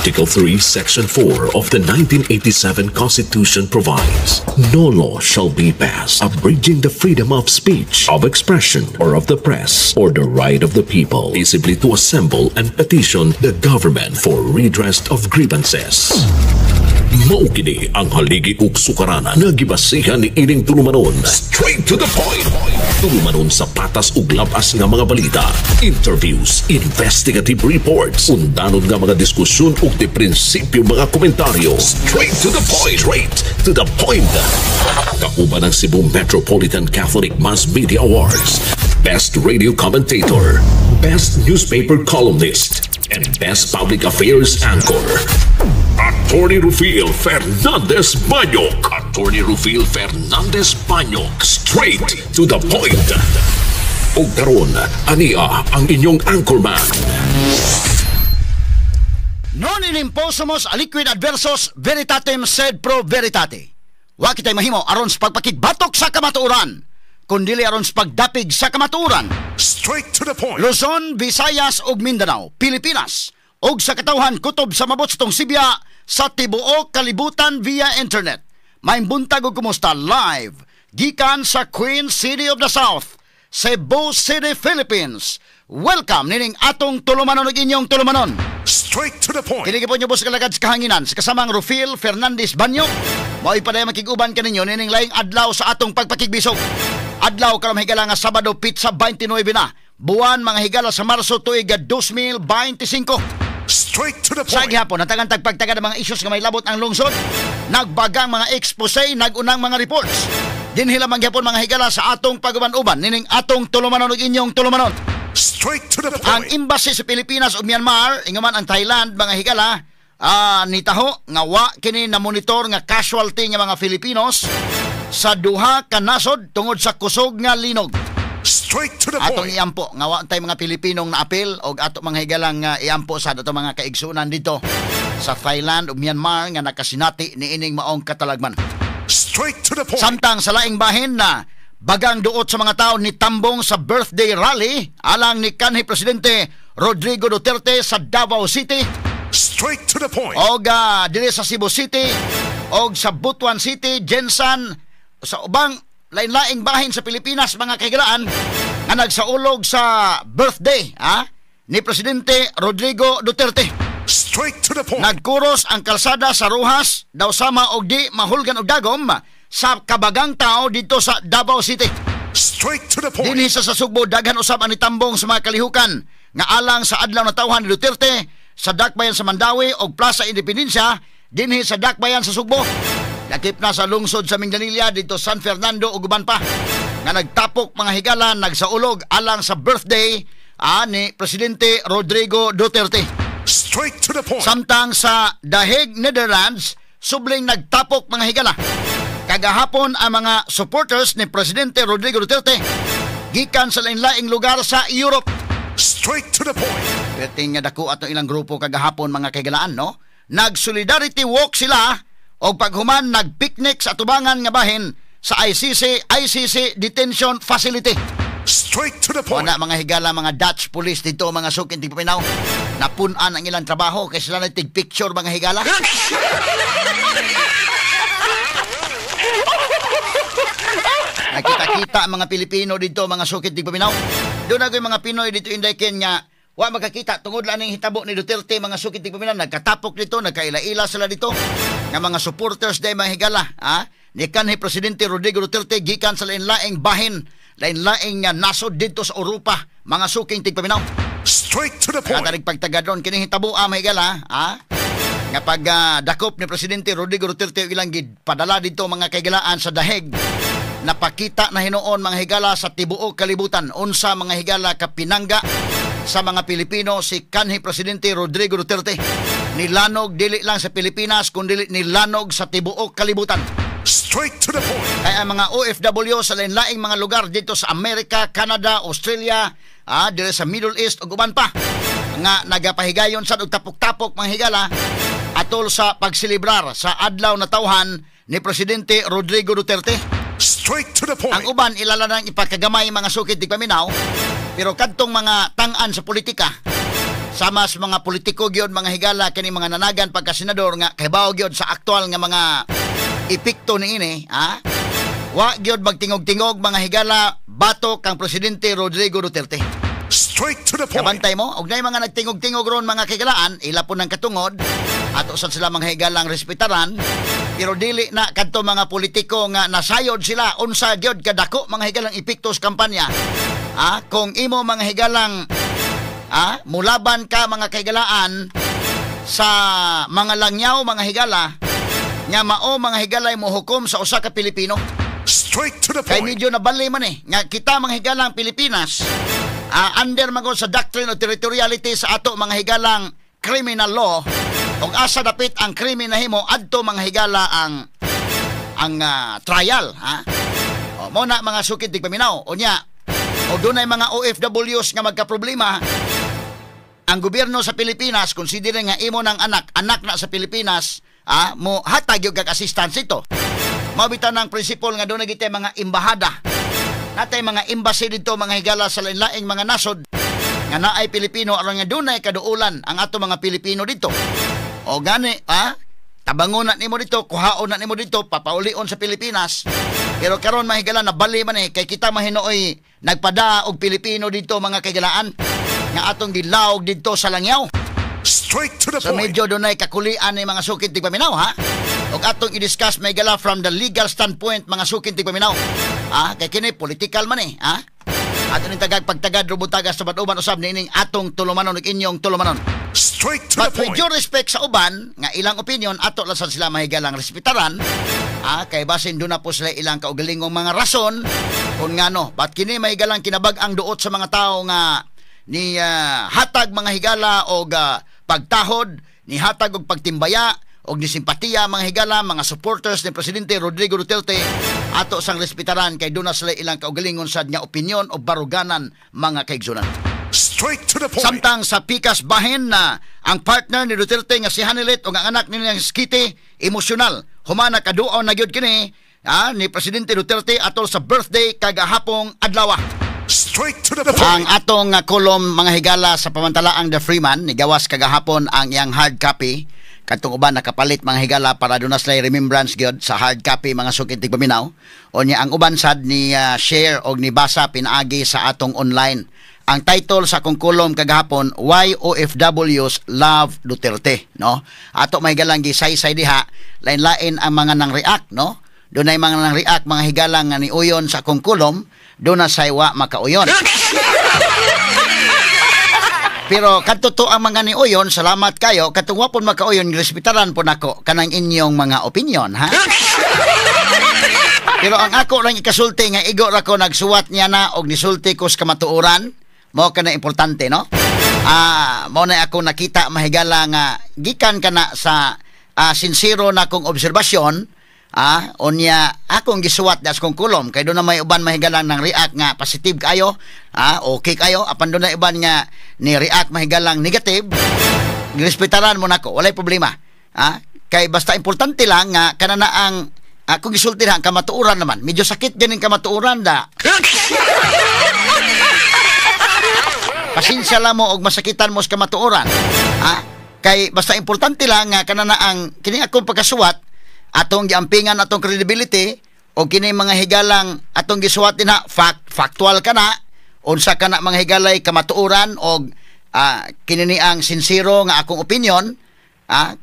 Article 3, Section 4 of the 1987 Constitution provides, no law shall be passed abridging the freedom of speech, of expression, or of the press, or the right of the people peaceably to assemble and petition the government for redress of grievances. Mao kini ang haligi ug sukaranan nga gibasihan ni ining tulumanon. Straight to the point. Tulumanon sa patas ug labas nga mga balita, interviews, investigative reports, undanon nga mga diskusyon ug de prinsipyo mga komentaryo. Straight to the point. Straight to the point. Kauban ang Cebu Metropolitan Catholic Mass Media Awards, Best Radio Commentator, Best Newspaper Columnist, and Best Public Affairs Anchor. Attorney Rufil Fernandez Banyok. Attorney Rufil Fernandez Banyok. Straight to the point. O karon, ania ang inyong anchorman. Non in imposumos aliquid adversos veritatem sed pro veritate. Wa kitay mahimo aron sa pagpakigbatok sa kamatuoran, kundili aron sa pagdapig sa kamatuoran. Straight to the point. Luzon, Visayas ug Mindanao, Pilipinas, ug sa katawhan kutob sa mabot sa tong Sibya sa tibuok kalibutan via internet. May buntag ug kumusta live gikan sa Queen City of the South, Cebu City, Philippines. Welcome nining atong tulumanon ug inyong tulumanon. Straight to the point. Kini po nyo po sa kalagad sa kahanginan sa kasamang Rufil Fernandez Banyok. Mao ipaday makiguban kaninyo nining laing adlaw sa atong pagpakigbisog. Adlaw karon higala nga Sabado Pizza 29 na. Buwan mga higala sa Marso tuig 2025. Straight to the Sa point. gihapon, natagan tagpagtagad ang mga issues nga may labot ang lungsod. Nagbagang mga expose, nagunang mga reports. Dinhila man gihapon mga higala sa atong paguban-uban nining atong tulumanon ug inyong tulumanon. Straight to the Ang point. embassy sa Pilipinas ug Myanmar, ingaman ang Thailand mga higala, nitaho nga wa kini na monitor nga casualty nga mga Filipinos sa duha ka nasod tungod sa kusog nga linog. Straight to the Atong point. iampo nga wa tay mga Pilipinong naapil og ato mga higalang iampo sa ato mga kaigsunan dito sa Thailand ug Myanmar nga nakasinati ni ining maong katalagman. Straight to the point. Samtang sa laing bahin na bagang duot sa mga tao ni tambong sa birthday rally alang ni kanhi Presidente Rodrigo Duterte sa Davao City Straight to the point. og diri sa Cebu City og sa Butuan City, Jensan, sa ubang lain-laing bahin sa Pilipinas mga kahigalaan nga nagsaulog sa birthday ni Presidente Rodrigo Duterte. Straight to the point. Nagkuros ang kalsada sa Rojas daw sama og di mahulgan og dagom sa kabagang tao dito sa Davao City. Straight to the point. Dinhi sa Sugbo daghan usab ang nitambong sa mga kalihukan nga alang sa adlaw na tawhan ni Duterte sa Dakbayan sa Mandawi og Plaza Independencia dinhi sa Dakbayan sa Sugbo. Lakip na sa lungsod sa Mindanilla dito San Fernando ug uban pa nga nagtapok mga higala nagsaulog alang sa birthday ni Presidente Rodrigo Duterte. Straight to the point. Samtang sa The Hague, Netherlands, subling nagtapok mga higala. Kagahapon ang mga supporters ni Presidente Rodrigo Duterte gikan sa lain-laing lugar sa Europe. Straight to the point. Perting nga dako ato ilang grupo kagahapon mga kaigalaan, no? Nag-solidarity walk sila o paghuman nag-picnic sa tubangan nga bahin sa ICC Detention Facility. Straight to the point. Wala mga higala, mga Dutch police dito, mga sukin tigpaminaw. Napunan ang ilang trabaho kay sila nagtig-picture mga higala. Nakita-kita ang mga Pilipino dito, mga sukin tigpaminaw. Doon ako yung mga Pinoy dito indaykin nga wa makakita tungod lang ning hitabo ni Duterte, mga sukit tigpaminaw. Nagkatapok dito, nagkaila-ila sila dito. Nga mga supporters day mga higala, ni kanhi Presidente Rodrigo Duterte gikan sa lain-laing bahin, lain-laing nasod dito sa Europa, mga suking tigpaminaw. Straight to the point. Katarig pagtagadron kining hitabo mga higala, nga pag dakop ni Presidente Rodrigo Duterte ilang padala dito mga kaigalaan sa The Hague, napakita na hinuon mga higala sa tibuok kalibutan unsa mga higala kapinangga sa mga Pilipino si kanhi Presidente Rodrigo Duterte. Nilanog dili lang sa Pilipinas kundi nilanog sa tibuok kalibutan. Straight to the point. Ay ang mga OFW sa lain-laing mga lugar dito sa Amerika, Canada, Australia, dito sa Middle East ug uban pa nga nagapahigayon sad og tapok-tapok mga higala atol sa pagselebrar sa adlaw na tawhan ni Presidente Rodrigo Duterte. Straight to the point. Ang uban ilala nang ipakagamay mga sukit di paminaw, pero kadtong mga tang-an sa politika sama sa mga politiko gyud mga higala kini mga nanagan pagka senador nga kahibaw gyud sa aktual nga mga epekto niini, wa gyud magtingog-tingog mga higala batok kang presidente Rodrigo Duterte. Straight to the point. Kabantay mo, og nay mga nagtingog-tingog ron mga kagalaan, ila po ng katungod, ato sa sila mga higalang respetaran, pero dili na kadto mga politiko nga nasayod sila unsa gyud kadako mga higalang epekto sa kampanya. Kung imo mga higalang mulaban ka mga kagalaan sa mga langyaw mga higala nga mao mga higalay mo hukom sa usa ka Pilipino. Straight to the Kay point. medyo nabali man nga kita mga higalang Pilipinas under magod sa doctrine of territoriality sa ato mga higalang criminal law, ug asa dapit ang krimen nahimo adto mga higala ang trial, mo na mga sukid tigpaminaw unya o dunay mga OFWs nga magkaproblema. Ang gobyerno sa Pilipinas considering nga imo ng anak na sa Pilipinas, mo hatag yung kag-assistance ito. Mabitan ng prinsipal nga doon nagitay mga imbahada. Natay mga embassy dito mga higala sa lain-laing mga nasod nga naay Pilipino aron nga dunay kaduulan ang ato mga Pilipino dito. O gani, tabangon na nimo dito, kuhaon na nimo dito, papaulion sa Pilipinas. Pero karon mahigala na bali man kay kita mahinooy nagpada og Pilipino dito mga kagalaan nga atong gilawg dito sa langyaw. Straight to the So point. medyo dunay kakulian ni mga sukid tigpaminaw og atong i-discuss may gala from the legal standpoint mga sukid tigpaminaw. Kay kini political man ato ning tagag pagtagad rubutagas sa batuban usab nining atong tulumanon ug inyong tulumanon. Straight to But the with point. due respect sa uban nga ilang opinion ato lang sa sila mahigalang respetaran, kay basin doon na po sila ilang kaugalingong mga rason kung ngano ba't kini mahigalang kinabag ang duot sa mga tao nga ni hatag mga higala og pagtahod, ni hatag og pagtimbaya og ni simpatiya mga higala, mga supporters ni Presidente Rodrigo Duterte ato sang respetaran kay doon na sila ilang kaugalingon sad nga opinion o baruganan mga kaigsunan. Straight to the point. Samtang sa pikas bahin na ang partner ni Duterte nga si Hanilet o ang anak nilang Skiti emosyonal humana kaduaw na gyud kini ni Presidente Duterte atol sa birthday kagahapong adlaw. Straight to the Ang point. atong kolom mga higala sa pamantalaang The Freeman ni gawas kagahapon ang iyang hard copy kadtong uban nakapalit mga higala para doon na sila remembrance gyud sa hard copy mga sukid tigpaminaw o niya ang uban sad ni share og ni basa pinaagi sa atong online. Ang title sa akong kolom kagahapon, Why OFWs Love Duterte, no? Ato may galang gisaysay diha, lain-lain ang mga nang react, no? Doon ay mga nang react mga higalang nga ni uyon sa akong kolom, doon na saywa makauyon. Pero katuto ang mga ni uyon, salamat kayo, katungwa po makauyon, respetaran po nako kanang inyong mga opinion, ha? Pero ang ako lang ikasulti nga igo ra ko nagsuwat niya na og nisulti ko sa kamatuoran. Mo ka na importante, no? Mo na ako nakita mahigala nga gikan kana sa sincero na kong obserbasyon, onya akong gisuwat das kong kulom kay do na may uban mahigalang nang react nga positive kayo, okay kayo, apan do na iban nga ni react mahigalang negative, girespetaran mo nako, walay problema. Kay basta importante lang nga kanana ang kung gisulti na ang kamatuoran naman, medyo sakit din ang kamatuoran da. Pasensya lang mo og masakitan mo sa kamatuoran. Kay basta importante lang nga kanana ang kini akong pagkasuwat atong giampingan atong credibility o kini mga higalang atong gisuwat na factual kana unsa kana mga higalay kamatuoran og kini ni ang sincero nga akong opinion,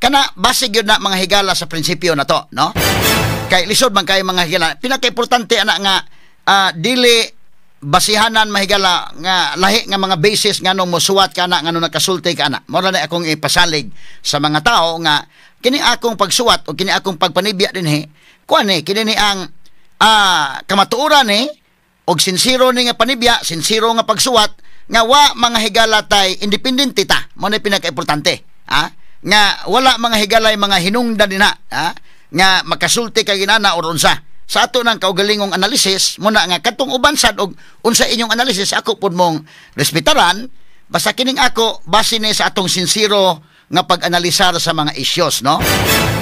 kana base gyud na mga higala sa prinsipyo na to, no? Kay lisod man kay mga higala pinaka-importante ana nga dili basihanan mahigala nga lahi nga mga basis nga nung mosuwat ka na nga nung nakasulti ka na. Mura na akong ipasalig sa mga tao nga kini akong pagsuwat o kini akong pagpanibya din kuan kini ni ang kamatuoran og sincero ni nga panibya, sincero nga pagsuwat nga wa mga higala tay independente ta. Mo na pinaka-importante. Nga wala mga higalay mga hinungdan dinha nga makasulti ka ginana or unsa. Sa ato ng kaugalingong analisis, muna nga katong uban sad og unsa inyong analisis ako pud mong respetaran, basta kining ako base ni sa atong sincero nga pag-analisar sa mga issues, no?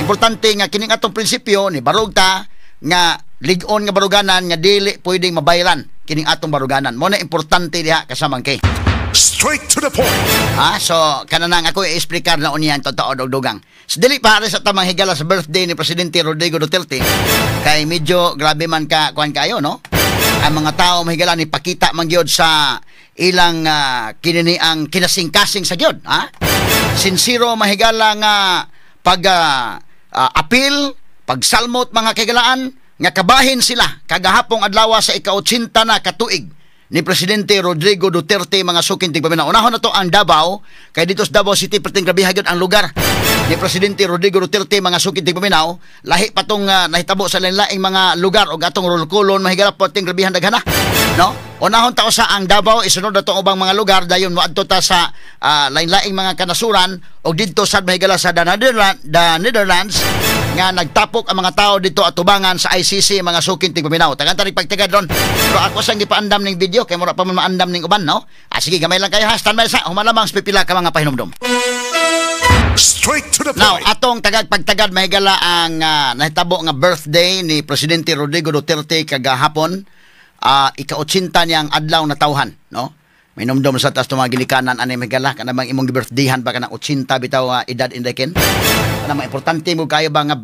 Importante nga kining atong prinsipyo ni barugta nga lig-on nga baruganan nga dili pwedeng mabayran kining atong baruganan. Mo na importante diha kasamang kay. Straight to the point. So kananang ako i-explicar na uniyan totoo dugdugang. So dili pare sa tamang higala sa birthday ni Presidente Rodrigo Duterte kay medyo grabe man ka kuan kayo no. Ang mga tao mahigala ni pakita man gyud sa ilang kinini ang kinasing-kasing sa gyud, sincero mahigala nga pag appeal, pagsalmot mga kagalaan nga kabahin sila kagahapong adlaw sa ika-80 na katuig ni Presidente Rodrigo Duterte mga suking tigpaminaw. Unahon na to ang Davao, kay dito sa Davao City perting grabe gyud ang lugar ni Presidente Rodrigo Duterte mga suking tigpaminaw. Lahi pa tong nahitabo sa lain-laing mga lugar og atong rulkulon mahigala perting grabehan daghana, no? Unahon ta sa ang Davao, isunod na itong ubang mga lugar dayon moadto ta sa lain-laing mga kanasuran og dito sad mahigala sa the Netherlands nga nagtapok ang mga tao dito at tubangan sa ICC mga suking tigpaminaw. Tagan tanig pagtagad ron. Pero ako sang gipaandam ning video kay mura pa man maandam ning uban, no? Sige, gamay lang kayo ha. Standby sa humalamang pipila ka mga pahinumdum. Straight to the point. Now, atong pagtagad mahigala ang nahitabo nga birthday ni Presidente Rodrigo Duterte kagahapon. Ika-80 niyang adlaw na tawhan, no? May numdum sa taas mga gilikanan ani mahigala kana bang imong birthdayhan ba kana 80 bitaw edad indeken. Kana mga importante mo kayo ba nga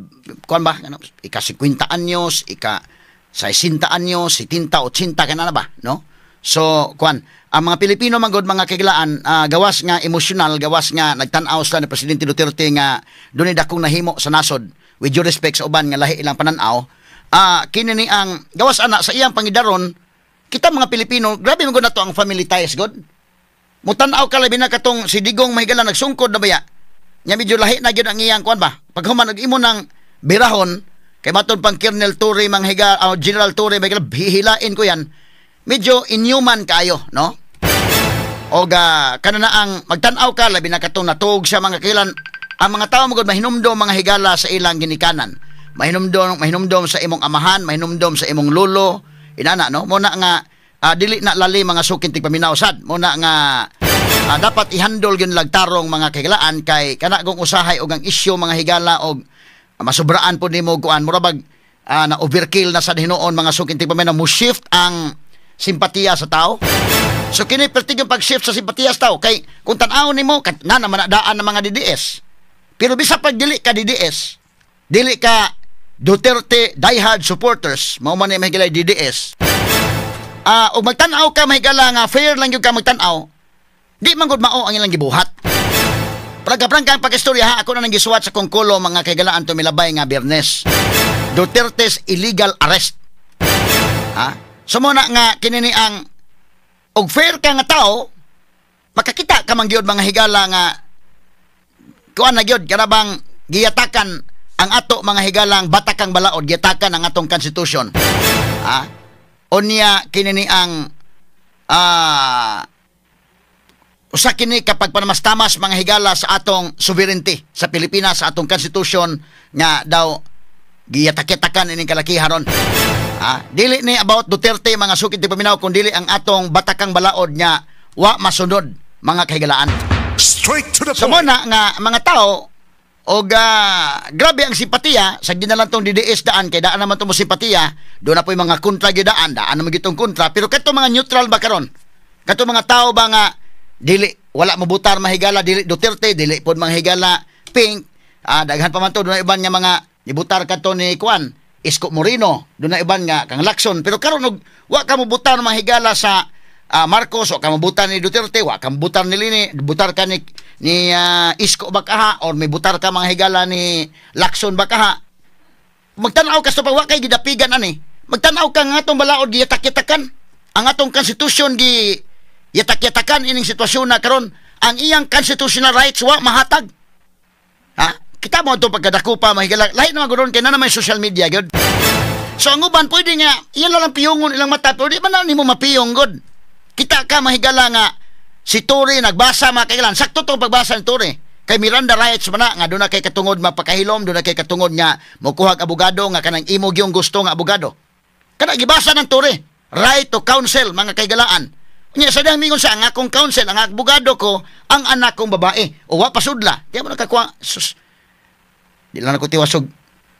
kuan ba kana ika-50 anyos, ika-60 anyos, 70, 80 kana na ba, no? So, kuan ang mga Pilipino manggod mga kaglaan gawas nga emosyonal, gawas nga nagtan-aw sila ni Presidente Duterte nga dunay dakong nahimo sa nasod with due respect sa uban nga lahi ilang pananaw. Kini ni ang gawas ana sa iyang pangidaron kita mga Pilipino grabe man gud nato ang family ties god. Mutan-aw ka labi na katong si Digong mahigala nagsungkod na baya. Nya medyo lahi na gyud ang iyang kuan ba. Pag human nag-imo ng birahon kay maton pang Colonel Torre manghiga General Torre mahigala hihilain ko yan. Medyo inhuman kayo, no? Og kanana ang magtan-aw ka labi na katong natug sa mga kilan ang mga tawo magud mahinumdom mga higala sa ilang ginikanan. Mahinumdom sa imong amahan, mahinumdom sa imong lolo, inana no. Muna nga dili na lali mga suking tigpaminaw sad. Muna nga dapat i-handle gyud lagtarong mga kahigalaan kay kana gong usahay og ang isyu mga higala og masubraan po nimo kuan murabag na overkill na sa hinuon mga suking tigpaminaw mo shift ang simpatiya sa tao. So kini pertigyong pag-shift sa simpatiya sa tao kay kung tan-aw nimo na naman daan ng mga DDS. Pero bisa pag dili ka DDS, dili ka Duterte diehard supporters, mao man ni mahigala DDS. Og magtan-aw ka mahigala nga fair lang gyud ka magtan-aw. Di man gud mao ang ilang gibuhat. Prangka ang pag-istorya ha, ako na nang gisuwat sa kongkulo mga kaigalaan tumilabay nga Biyernes. Duterte's illegal arrest. So muna nga kinini ang og fair ka nga tao, makakita ka man gyud mga higala nga kuan na gyud kanabang giyatakan ang ato mga higalang batakang balaod, giyatakan ang atong konstitusyon. Unya kinini ang usa kini kapag panamastamas mga higala sa atong sovereignty sa Pilipinas, sa atong konstitusyon nga daw giyatak-yatakan ining kalakiharon. Dili ni about Duterte mga sukit paminaw kun dili ang atong batakang balaod nya wa masunod mga kahigalaan. Straight to the point. So muna nga mga tao og grabe ang simpatiya sa ginalang tong DDS daan kay daan naman tong simpatiya do na po yung mga kontra gidaan daan naman gitong kontra pero kato mga neutral ba karon kato mga tao ba nga dili wala mabutar mahigala dili Duterte dili pod mahigala pink daghan pa man to do na iban nga mga nibutar kato ni Juan Isko Moreno do na iban nga kang Lacson pero karon og wa ka mabutar mahigala sa Marcos o ka mabutar ni Duterte wa ka mabutar ni Lini butar ka ni Isko bakaha or may butar ka mga higala ni Lacson bakaha magtanaw ka sa pagwa kay gidapigan ani magtanaw ka nga atong balaod giyatak-yatakan ang atong konstitusyon gi yatak-yatakan ining sitwasyon na karon ang iyang constitutional rights wa mahatag kita mo itong pagkadako pa mahigala lahat naman ganoon kaya na naman social media good so ang uban pwede nga iyan lang piyongon ilang mata pero di ba na mo mapiyong good kita ka mahigala nga si Torre nagbasa mga kailan sakto tong pagbasa ni Torre kay Miranda rights man nga doon na kay katungod mapakahilom doon na kay katungod nga mokuhag abogado nga kanang imog yung gusto nga abogado kana gibasa ng Torre right to counsel mga kaigalaan nya sa dang mingon sa ang akong counsel ang abogado ko ang anak kong babae o wa pasudla kaya mo nakakuha sus di lang ako tiwasog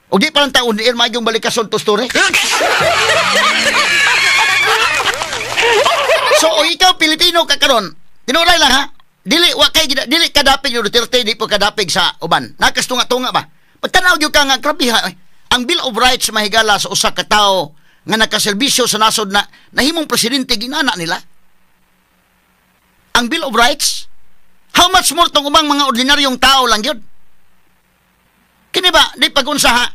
o di pa lang taon di magyong balikason to Torre. So o ikaw Pilipino ka karon tinuray lang ha. Dili kadapig ni Duterte, di po kadapig sa uban. Nakastunga-tunga ba? Pagtanaw gyud ka nga grabe ha. Ang Bill of Rights mahigala sa usa ka tawo nga nakaserbisyo sa nasod na nahimong presidente ginana nila. Ang Bill of Rights, how much more tong ubang mga ordinaryong tao lang yun? Kini ba, di pag-unsa ha,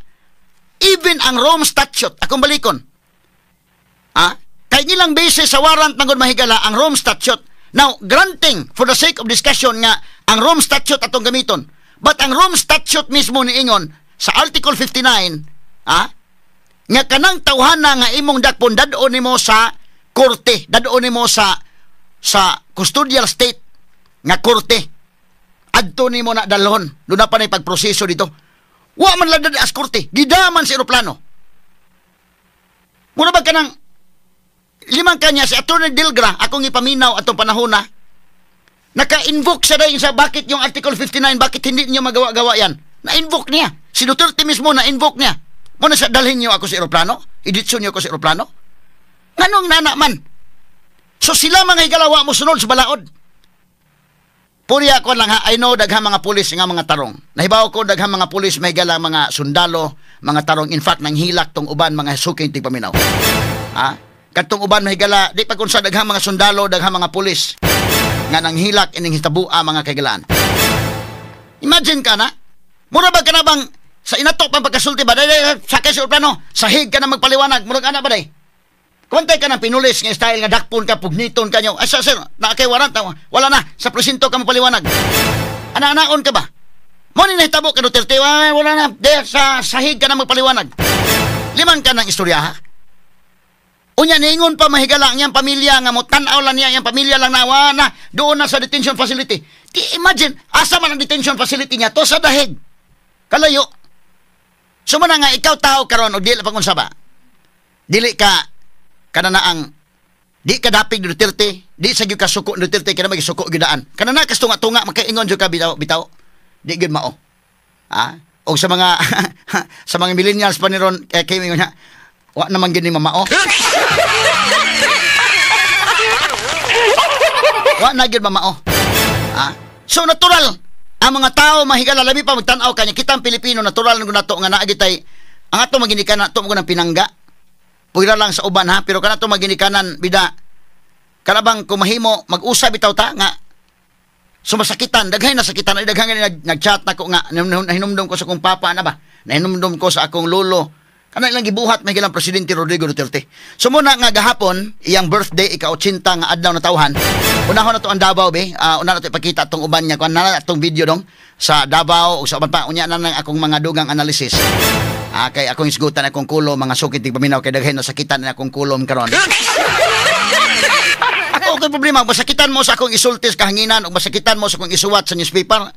even ang Rome Statute, akong balikon, kay nilang basis sa warrant ng mahigala, ang Rome Statute, now, granting, for the sake of discussion nga, ang Rome Statute atong gamiton, but ang Rome Statute mismo ni Ingon, sa Article 59, nga kanang tawhana nga imong dakpon, dadoon nimo sa korte, dadoon nimo sa custodial state, nga korte, adto nimo na dalhon, doon na pa na pagproseso dito. Wa man lang as korte, gidaman sa eroplano. Muna ba ka nang limang kanya si Atty. Dilgra, akong ipaminaw atong panahon na, naka-invoke siya dahil sa bakit yung Article 59, bakit hindi niyo magawa-gawa yan. Na-invoke niya. Si Duterte mismo na-invoke niya. Muna sa dalhin niyo ako sa eroplano? Iditso niyo ako sa eroplano? Nganong nana man? So sila mga higalawa mo sunod sa balaod. Puriya ko lang ha, I know daghang mga pulis nga mga tarong. Nahibaw ko daghang mga pulis may higala mga sundalo, mga tarong. In fact, nang hilak tong uban mga suking tigpaminaw. Katong uban mahigala, di pa kung sa daghang mga sundalo, daghang mga pulis nga nang hilak ining hitabua mga kaigalaan. Imagine ka na, mura ba ka na bang sa inatok pang pagkasulti ba? Dahil sakay sa plano, sahig ka na magpaliwanag, mura ka na ba day? Kuwantay ka ng pinulis nga style nga dakpon ka, pugniton ka nyo. Ay sir, nakakay warrant, wala na, sa presinto ka magpaliwanag. Ana-anaon ka ba? Muna na hitabo ka Duterte, wala na, sa sahig ka na magpaliwanag. Liman ka ng istorya ha? Unya ningon pa mahigala niyang pamilya nga mo tan-aw lang niya, yang pamilya lang nawa na doon na sa detention facility. Imagine, asa man ang detention facility niya to sa dahig. Kalayo. Sumana nga ikaw tao karon og dili pa kun sa ba. Dili ka kanana ang di ka dapig ni Duterte, di sa gyud ka suko ni Duterte kana magisuko gidaan. Kanana kastunga-tunga makaingon jud ka bitaw. Di gyud mao. Og sa mga sa mga millennials pa ni ron kay ingon niya, wa naman gini mamao. Wa na gyud mamao. So natural ang mga tao mahigala labi pa magtan-aw kanya kitang Pilipino natural ng nato nga naagitay ang ato maginikanan ato mo ng pinangga. Puyra lang sa uban ha, pero kanato maginikanan bida. Kanabang kumahimo mag-usab bitaw ta nga sumasakitan, daghay na sakitan, daghay nag-chat na ko nga nahinumdum ko sa akong papa na ba. Nahinumdum ko sa akong lolo. Kana ilang gibuhat may gilang presidente Rodrigo Duterte. So muna nga gahapon, iyang birthday ika-80 nga adlaw na tawhan. Unahon na to ang Davao be. Una na to ipakita atong uban niya kun na atong video dong sa Davao ug sa uban pa unya na nang akong mga dugang analysis. Kay akong isgutan akong kulo mga sukit tigpaminaw kay daghay na sakitan na akong kulom karon. Ako kay problema masakitan mo sa akong isultis kahanginan ug masakitan mo sa akong isuwat sa newspaper.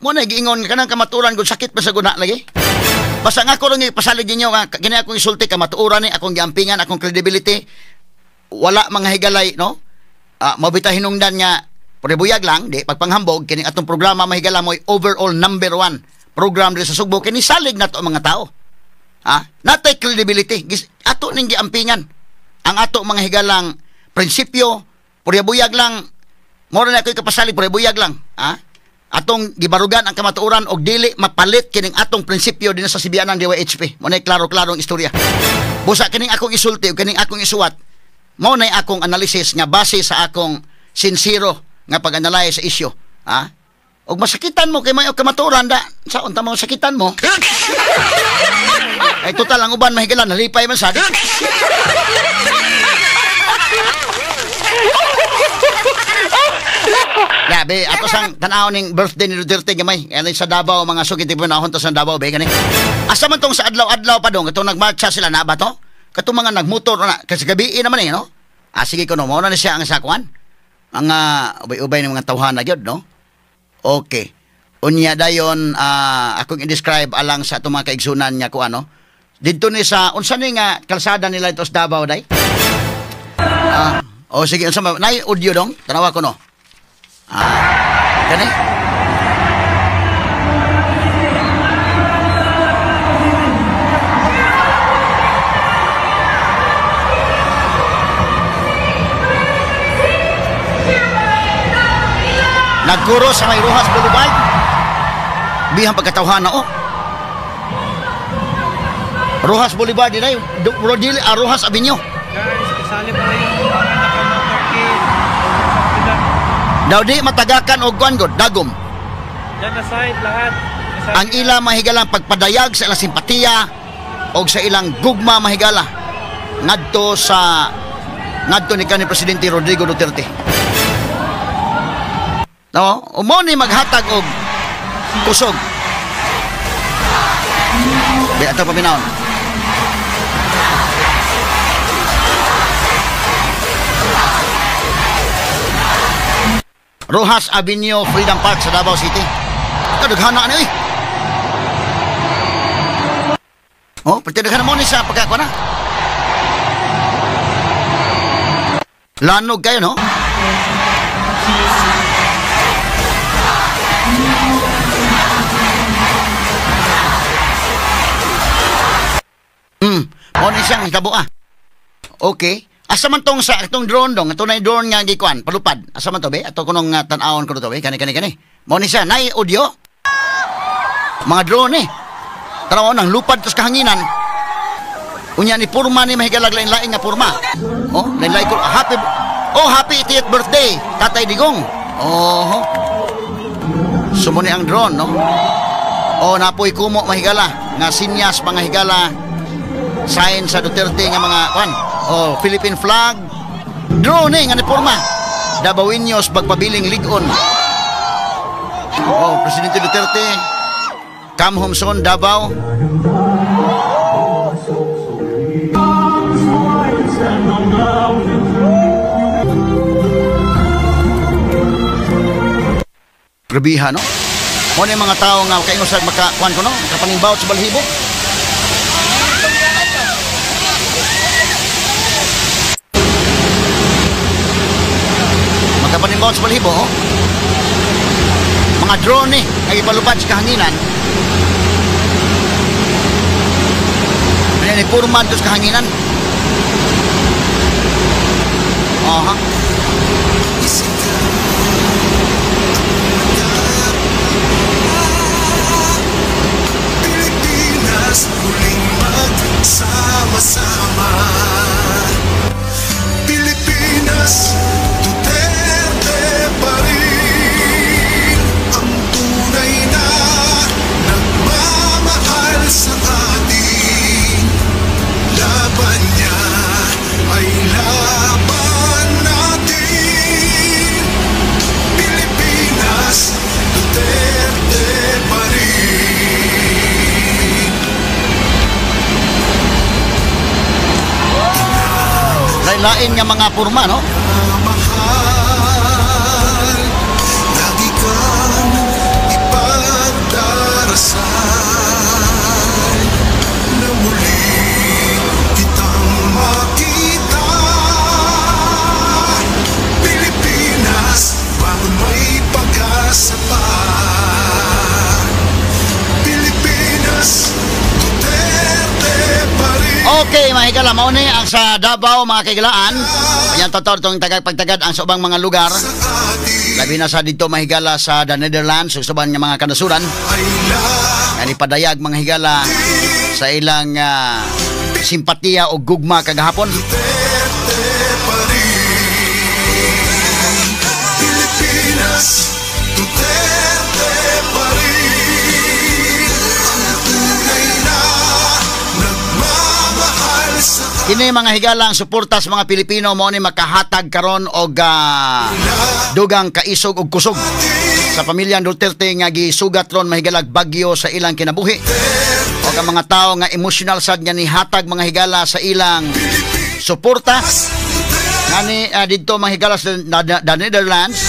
Mo na giingon kanang kamaturan gud sakit pa sa guna lagi. Basta nga ko rin ipasalig ninyo nga, gina akong isulti ka, matuuran ni, akong giampingan, akong credibility, wala mga higalay, no? Mabita hinungdan nga, puribuyag lang, di, pagpanghambog, kining atong programa mahigala mo, overall number 1 program rin sa Sugbo, kinisalig na to ang mga tao. Natay credibility, ato ning giampingan, ang ato mga higalang prinsipyo, puribuyag lang, mora na ako'y kapasalig, puribuyag lang, atong gibarugan ang kamatuoran og dili mapalit kining atong prinsipyo dinha sa Sibianan DYHP. Mo nay klaro-klaro ang istorya. Busa kining akong isulti ug kining akong isuwat. Mo nay akong analysis nga base sa akong sincero nga pag-analyze sa isyu. Og masakitan mo kay may kamatuoran da. Sa unta mo sakitan mo? Ay total ang uban mahigalan nalipay man sad. Labi, ato sang tanaw ning birthday ni Duterte gamay. Ano sa Davao mga sugit ipunahon to sa Davao be gani. Asa man tong sa adlaw-adlaw pa dong katong nagmarcha sila na ba to? Katong mga nagmotor na kasi gabi naman no. Sige ko no mo na siya ang sakuan. Mga ubay-ubay ng mga tawhana gyud no. Okay. Unya dayon akong i-describe alang sa atong mga kaigsunan niya ko ano. Didto ni sa unsa ni nga kalsada nila ito sa Davao day? Sige unsa nay audio dong? Tanawa ko no. Gani? Nagkuro sa may Rojas Boulevard. Bihang pagkatawhan na, oh. Rojas Boulevard, din ay, Rojas Avenue. Guys, kasali pa rin yung mga nakamotorki. Daw di matagakan og kuan god, dagom. Diyan na side, lahat. Ang ila mahigalang pagpadayag sa ilang simpatiya o sa ilang gugma mahigala ngadto ni kanhi Presidente Rodrigo Duterte. No, umo ni maghatag og kusog. Di ato paminawon. Rojas Avenue, Freedom Park sa Davao City. Kadughana na eh. Oh, pertidaghan mo ni sa pagkakuha na. Lanog kayo, no? O ni siyang hitabo ah. Okay. Asa man tong sa itong drone dong, ito na yung drone nga gikuan, palupad. Asa man to be? Ato kunong tan-awon ko to be, kani. Mo ni siya, nay audio. Mga drone eh. Taraw nang lupad tos kahanginan. Unya ni purma ni mahigalag lain-lain nga purma. Oh, lain-lain ko happy 80th birthday, Tatay Digong. Oh. Sumuni ang drone, no? Oh, napoy kumo mahigala nga sinyas mga higala. Sign sa Duterte nga mga kwan. Oh, Philippine flag. Drone nga ni porma. Dabawinyos pagpabiling ligon. Oh, Presidente Duterte. Come home soon, Davao. Grabiha, no? Mo ni mga tao nga kaingusag makakuan ko, no? Kapaningbaw sa balhibo. Kapanimbaw sa balhibo, oh. Mga drone eh, nagipalupad sa kahanginan. Ano purman to sa kahanginan. Aha. Pilipinas muling magsama-sama. Pilipinas sa ating laban niya ay laban natin. Pilipinas, Duterte pa rin. Lain-lain nga mga purma, no? Mahal, lagi kang ipagdarasal. Okay, mga higala, mauni ang sa Davao, mga kaigalaan. Ayan, totoo itong pagtagad ang sa ubang mga lugar. Labi na sa dito, mga higala, sa the Netherlands, susuban ng mga kanasuran. Yan ipadayag, mga higala, sa ilang simpatiya o gugma kagahapon. Pilipinas, Duterte pa rin. Ang tunay na nagmamahal sa Kini mga higala ang suporta sa mga Pilipino mo ni makahatag karon og dugang kaisog og kusog sa pamilya Duterte nga gisugat ron mahigalag bagyo sa ilang kinabuhi. O ang mga tao nga emotional sad nga ni hatag mga higala sa ilang suporta ngani didto mga higala sa the Netherlands.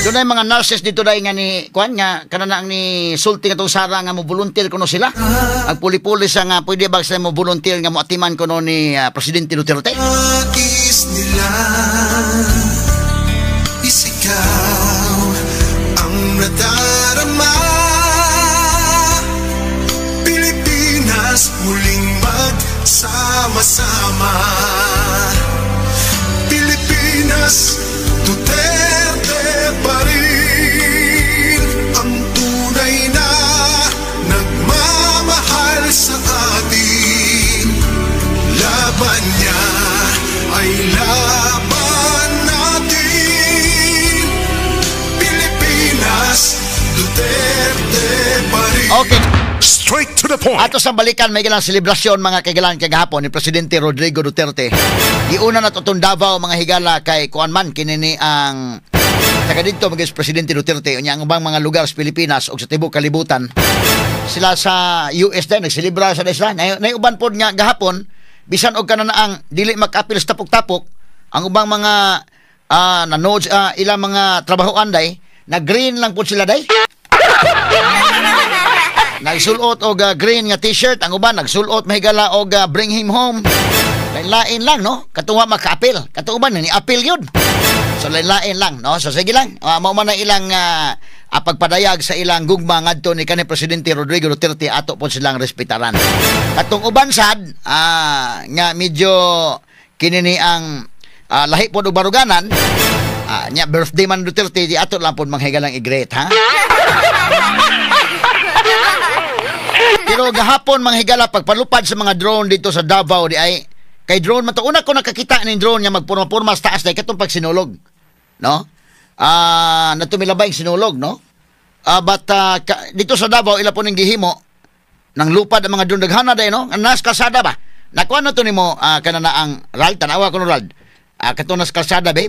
Doon ay mga nurses dito dahil nga ni kuan nga kanana ang ni sulti nga itong Sara nga mo volunteer kuno sila. Ang puli-puli sa nga pwede ba sila mo volunteer nga mo atiman kuno ni Presidente Duterte. nais nila isigaw ang nadarama. Pilipinas muling magsama-sama. Pilipinas, Duterte pa rin. the point. Ato sa balikan may gilang selebrasyon mga kaigalan kagahapon ni Presidente Rodrigo Duterte. Giuna na tutong Davao mga higala kay kuan man kinini ang taga dito maging Presidente Duterte unya ang ubang mga lugar sa Pilipinas o sa tibuok kalibutan. Sila sa US din nagselebra sa isla. Nay uban pod nga gahapon bisan og kana na ang dili makapil sa tapok-tapok ang ubang mga nanood ilang mga trabahoan day na green lang po sila day. Nagsulot og green nga t-shirt, ang uban nagsulot mahigala og bring him home. Lain-lain lang no, katuwa maka-apil. Katuban ni apil yun. So lain-lain lang no. So sige lang, mao man ang ilang pagpadayag sa ilang gugma ngadto ni kanhi Presidente Rodrigo Duterte ato po silang respetaran. Katong uban sad nga medyo kinini ang lahi pod og baruganan. Nya birthday man Duterte di ato lang pod manghigalang i-great ha. Pero gahapon mga higala pagpalupad sa mga drone dito sa Davao di ay kay drone man to una ko nakakita ning drone nga magpurma-purma sa taas day katong pagsinulog no natumilabay sinulog no but dito sa Davao ila po ning gihimo nang lupad ang mga drone daghana day no nas kalsada ba nakuha na to nimo kana na ang RAL tanawa ko no RAL katong nas kalsada ba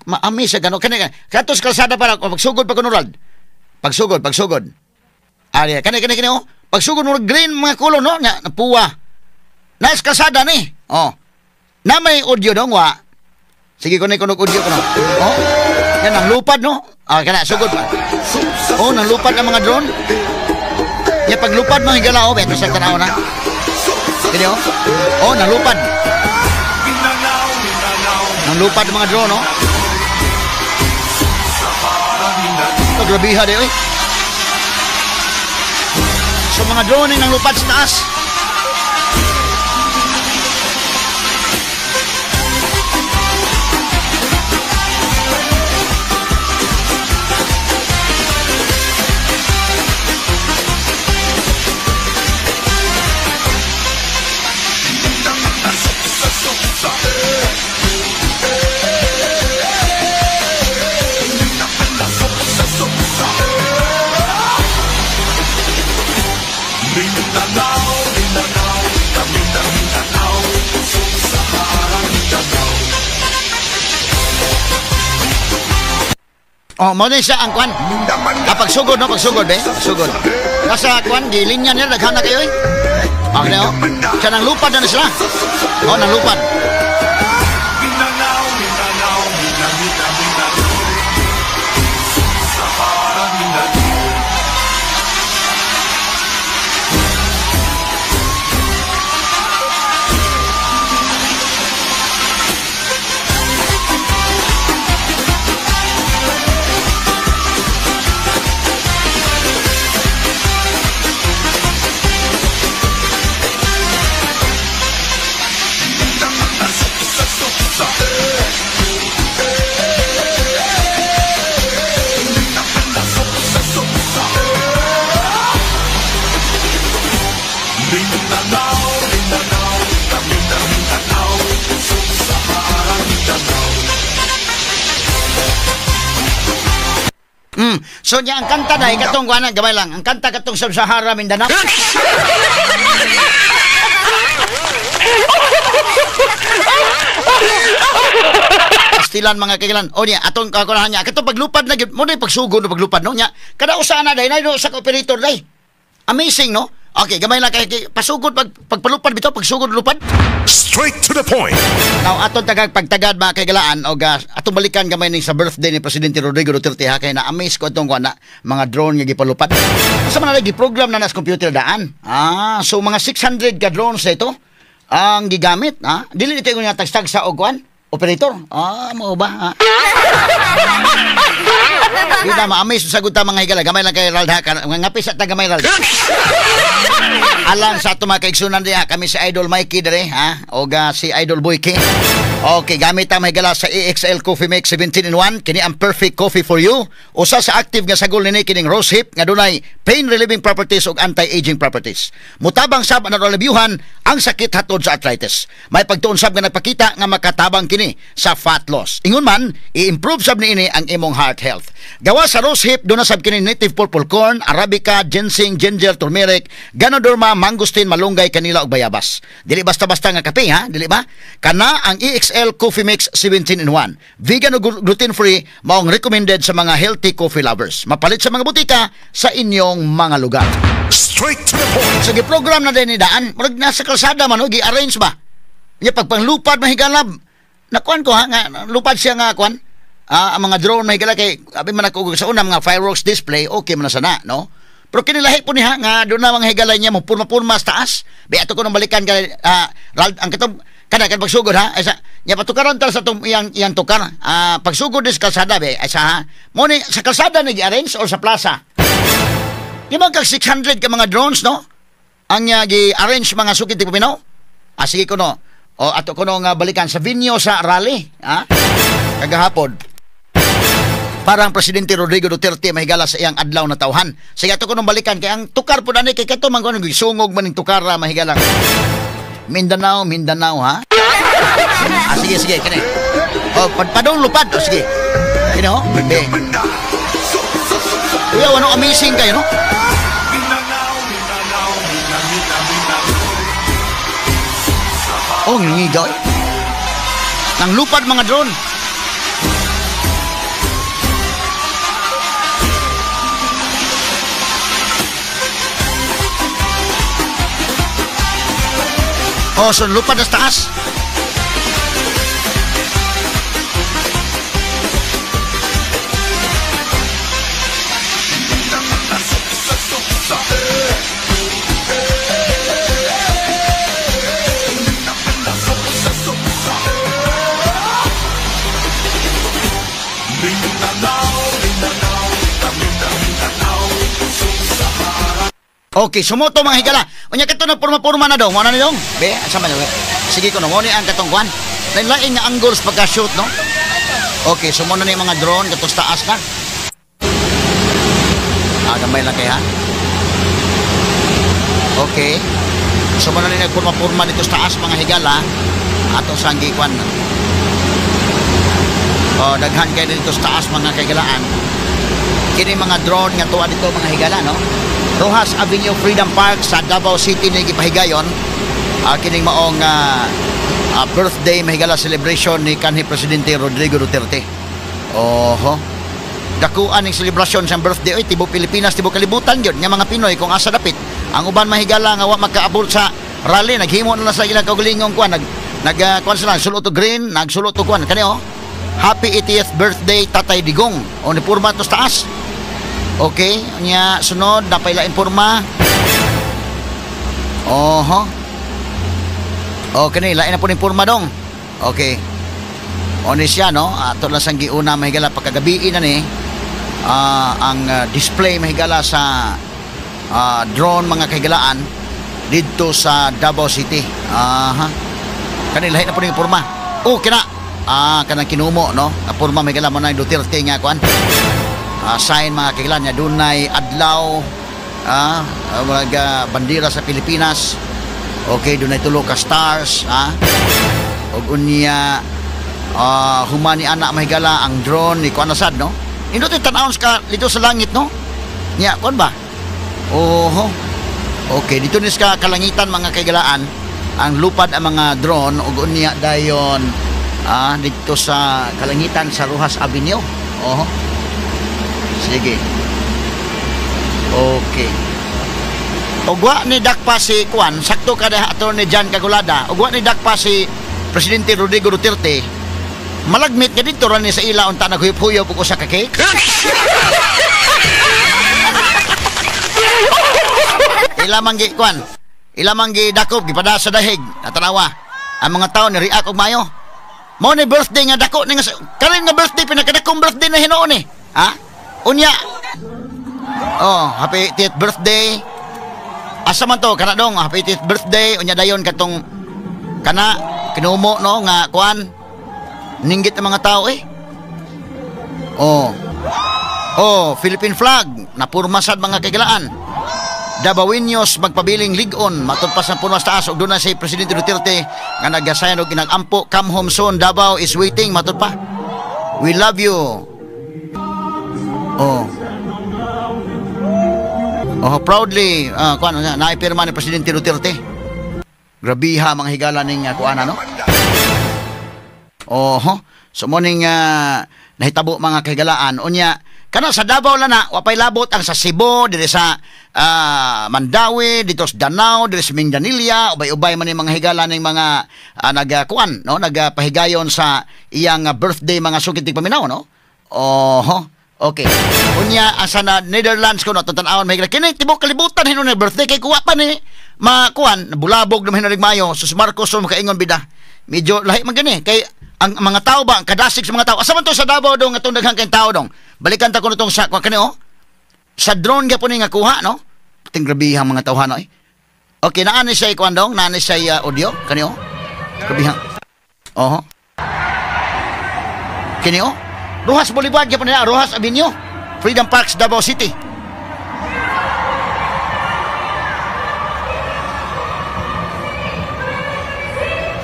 maami sa gano kanina katos kalsada para pagsugod pa ko no RAL pagsugod ari kani oh pagsugod mo green mga kulon no nya napuwa nas kasada ni na may audio dong wa sige ko na kunog audio ko no yan ang lupad no kana sugod pa nang lupad ang mga drone ya paglupad mo higala beto sa tanaw na kini nang lupad ang mga drone no grabiha de oy. So mga drone nang lupad sa taas. Mo din siya ang kwan. Pagsugod no, pagsugod pagsugod. Nasa kwan gilinya niya daghana kayo eh. Okay no. Siya nang lupad na sila. Nang lupad. So niya ang kanta dahil katong kuanan gamay lang. Ang kanta katong Sub-Sahara Mindanao. Pastilan mga kailan. O niya atong kakunahan niya katong paglupad na gyud mo na pagsugod no paglupad no niya. Kada usa na dahil na sa operator dahil. Amazing no. Okay, gamay lang kay pasugod pagpalupad bitaw pagsugod lupad. Straight to the point. Now atong pagtagad mga kaigalaan o atong balikan gamay ning sa birthday ni Presidente Rodrigo Duterte ha kay na amaze ko atong kuana mga drone nga gipalupad. Asa man lagi program na nas computer daan. So mga 600 ka drones na ito ang gigamit dili dito nga tagstag sa og kuan operator. Mao ba? Kita ma-amaze sa guta mga higala gamay lang kay Rald ha ngapis at gamay Rald. Alang sa ato mga kaigsunan diha kami si Idol Mikey dire o si Idol Boyke. Okay, gamit ang mahigala sa EXL Coffee Mix 17-in-1 kini ang perfect coffee for you. Usa sa active nga sagol nini kining rose hip nga dunay pain relieving properties ug anti-aging properties. Mutabang sab ana reviewhan ang sakit hatod sa arthritis. May pagtuon sab nga nagpakita nga makatabang kini sa fat loss. Ingon man i-improve sab niini ang imong heart health. Gawa sa rosehip do na sab kini native purple corn, arabica, ginseng, ginger, turmeric, ganoderma, mangosteen, malunggay, kanila ug bayabas. Dili basta-basta nga kape ha, dili ba? Kana ang EXL Coffee Mix 17 in 1. Vegan ug gluten-free maong recommended sa mga healthy coffee lovers. Mapalit sa mga butika sa inyong mga lugar. Straight to the point. Sige, program na din ni Daan. Murag nasa kalsada man, gi-arrange ba? Nya pagpanglupad mahigalab. Nakuan ko ha, nga, lupad siya nga kuan. Ang mga drone mahigala kay abi man ako sa una mga fireworks display, okay man na sana, no? Pero kinilahi po niya nga doon na mga higalay niya mo purma-purma sa taas. Bi ato ko nang balikan kay ang katong kada kan pagsugod ha. Asa nya patukaron ta sa tong iyang tukar. Pagsugod dis kalsada be, asa ha. Mo ni sa kalsada ni gi-arrange or sa plaza. Di ba kag 600 ka mga drones, no? Ang gi-arrange mga sukit tipo Pinaw. Sige ko no. O ato ko no nga balikan sa venue sa rally, ha? Kagahapon. Parang Presidente Rodrigo Duterte mahigala sa iyang adlaw na tawhan. Sige ato ko no balikan kay ang tukar po dani kay kato man ko sungog maning tukara mahigala. Mindanao, ha? Sige kini. O padong lupad, o sige. Kini ho? Okay. Kuya, ano amazing kayo, no? Oh, ngigaw eh. Nang lupad mga drone. Oh, so lupad na sa taas. Okay, sumoto mga higala. Unya kato na purma-purma na daw. Mo na ni dong. Be, asa man. Sige ko no, mo ni ang katong kwan. Lain nga angles pagka-shoot, no? Okay, sumo na ni mga drone kato sa taas na. Gamay lang kay ha. Okay. Sumo na ni nagpurma-purma dito sa taas mga higala. Atong sanggi kwan. Daghan kayo dito sa taas mga kaigalaan. Kini mga drone nga tuwa dito mga higala, no? Rojas Avenue Freedom Park sa Davao City ni gipahigayon. Kining maong birthday mahigala celebration ni kanhi Presidente Rodrigo Duterte. Oho. Dakuan ning celebration sa birthday oy tibuok Pilipinas, tibuok kalibutan gyud nga mga Pinoy kung asa dapit. Ang uban mahigala nga wa magkaabot sa rally, naghimo na sa ilang kaugalingong kuan kuan sila sulot to green, nagsulot to kuan kani oh. Happy 80th birthday Tatay Digong. O ni purma to sa taas. Okay, nya sunod na pailain porma. Oho. Okay, lain na po ni porma dong. Okay. Oni siya no, ato lang sang giuna mahigala pagkagabi na ni. Ang display mahigala sa drone mga kahigalaan dito sa Davao City. Kani lain na po ni porma. Oh, kina. Kanang kinumo no. Na porma mahigala mo na Duterte nga kuan. Sign mga kagilan niya dunay adlaw mga bandera sa Pilipinas. Okay, dunay tulo ka stars og unya humani anak mahigala ang drone ni kuan nasad no. Indot tan-awon ka dito sa langit no. Nya kuan ba? Oho. Okay, dito ni sa kalangitan mga kaigalaan ang lupad ang mga drone og unya dayon dito sa kalangitan sa Rojas Avenue. Oho. Sige. Okay. Ugwa ni dakpa si Kwan, sakto kada ato ni Jan Kagulada. Ugwa ni dakpa si Presidente Rodrigo Duterte. Malagmit ka dito ran ni sa ila unta naghuyop-huyop og usa ka cake. Ilamang gi Kwan. Ilamang gi dakop gipada sa dahig. Natanawa. Ang mga tao ni react og mayo. Mo ni birthday nga dako ni nga karon nga birthday pinakadakong birthday na hinuon ni. Unya. Happy 80th birthday. Asa man to kana dong happy 80th birthday unya dayon katong kana kinumo no nga kuan ninggit ang mga tao eh. Philippine flag napurma sad mga kaigalaan. Dabawinyos magpabiling ligon matud pa sa puno sa taas ug dunay si Presidente Duterte nga nagasayan og ginag-ampo come home soon Davao is waiting matud pa. We love you. Oh. Oh, proudly, kuan naipirma ni Presidente Duterte. Grabiha mga higala ning kuan ano. Oh, so morning nahitabo mga kahigalaan unya kana sa Davao lang na wapay labot ang sa Cebu diri sa Mandawi dito sa Danau diri sa Mindanilla ubay-ubay man ni mga higala ning mga nagakuan no nagapahigayon sa iyang birthday mga sukitig paminaw no. Oh, okay. Unya asa na Netherlands ko no tan-awon mahigala kini tibok kalibutan hinon na birthday kay kuwa pa ni makuan bulabog naman hinon Mayo sus Marcos so makaingon bida. Medyo lahi man gani kay ang mga tao ba ang kadasig sa mga tao asa man to sa Davao dong atong daghang kay tao dong balikan ta ko nitong sa kani sa drone gyapon ni nga kuha no ting grabihang mga tawhan oy okay naani siya kuan dong naani siya audio kani grabihang kini Rojas Boulevard gyapon na Rojas Avenue Freedom Parks Davao City.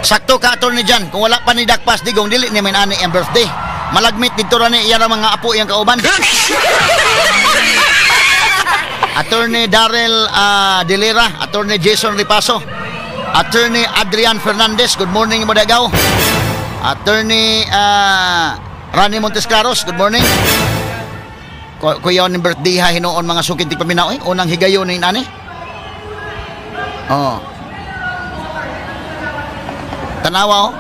Sakto ka attorney dyan. Kung wala pa ni Dakpas Digong, dili ni may ani ang birthday. Malagmit dito rin iyan ang mga apo iyang kauban. Attorney Darrell Delera, Attorney Jason Ripaso, Attorney Adrian Fernandez, good morning mo dagaw. Attorney Rani Montesclaros, good morning. Kuya ni birthday ha hinoon mga sukid ti paminaw unang higayon ni ani. Tanawa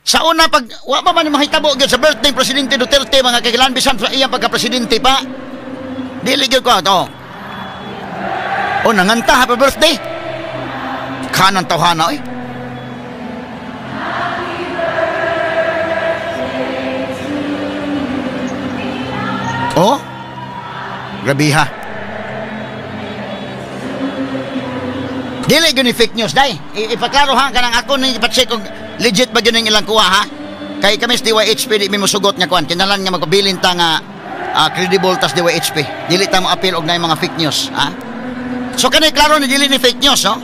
sa una pag wa pa man mahitabo gyud sa birthday Presidente Duterte mga kagilan bisan sa iyang pagka-presidente pa dili gyud ko to nanganta happy birthday kanang tawhana grabiha dili gyud ni fake news day ipaklaro ha kanang ako ni ipa-check og legit ba gyud ning ilang kuha ha kay kami sa DYHP di mi mosugot nga kuan kinalan nga magpabilin ta nga credible tas DYHP dili ta mo appeal og nay mga fake news ha so kanay klaro ni dili ni fake news no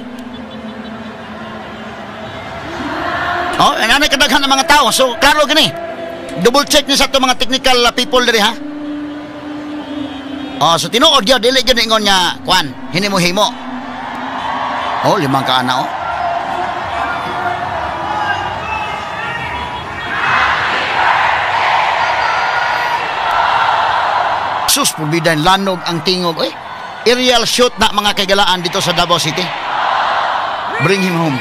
anay kadaghan ng mga tao so klaro gani double check ni sa to mga technical people diri ha so tinuod gyud dili gyud ingon nga kuan hinimo-himo limang ka ana sus pubidan lanog ang tingog aerial shoot na mga kagalaan dito sa Davao City. Bring him home.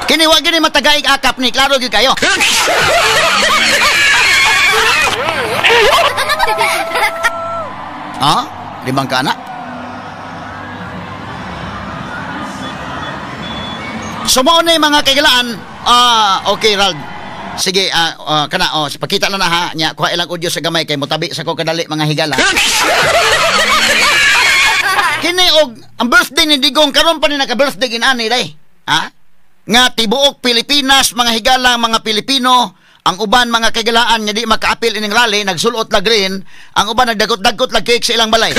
Kini wa gini matagaig akap ni klaro gyud kayo. Limang ka na. Sumo na mga kaigalaan. Okay Rald. Sige, kana pakita na ha nya kuha ilang audio sa gamay kay motabi sa ko kadali mga higala. Kini og ang birthday ni Digong karon pa ni naka-birthday inani day. Nga tibuok Pilipinas mga higala mga Pilipino ang uban mga kagalaan nga di makaapil ining rally nagsulot lag green ang uban nagdagot-dagot lag cake sa ilang balay.